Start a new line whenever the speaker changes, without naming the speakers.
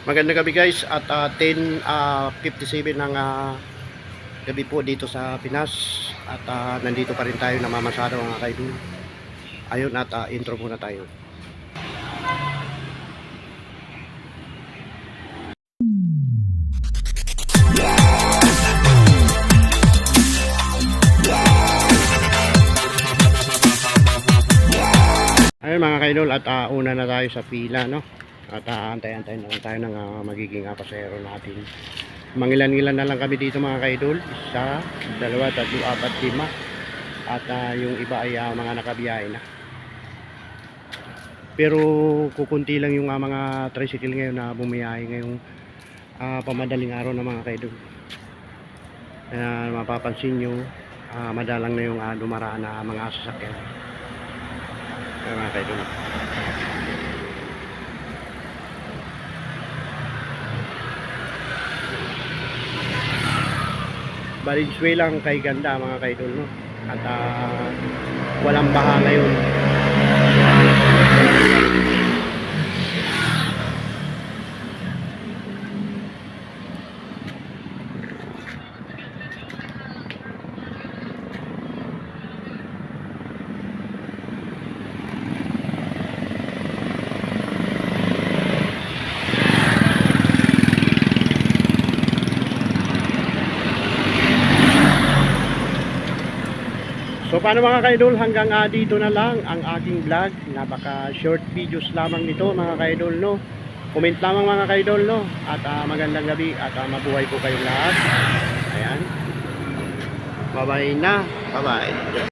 Magandang gabi guys at 10:57 ng gabi po dito sa Pinas at nandito pa rin tayo namamasada mga kaidol. Ayun at intro muna tayo. Ayun mga kaidol at una na tayo sa pila, no? At antay-antay na lang tayo ng magiging pasahero natin. Mangilan-ngilan na lang kami dito mga kaidol. 1, 2, 3, 4, 5. At yung iba ay mga nakabiyahe na. Pero kukunti lang yung mga tricycle ngayon na bumiyahe ngayong pamadaling araw na mga kaidol. Mapapansin nyo, madalang na yung dumaraan na mga sasakyan. Mga kaidol. Balinsway lang kay ganda mga kaidol, no? At walang baha ngayon. So paano mga kaidol, hanggang dito na lang ang ating vlog. Napaka short videos lamang nito mga kaidol, no? Comment lamang mga kaidol, no? At magandang gabi at mabuhay po kayong lahat. Ayan. Bye bye na. Bye bye.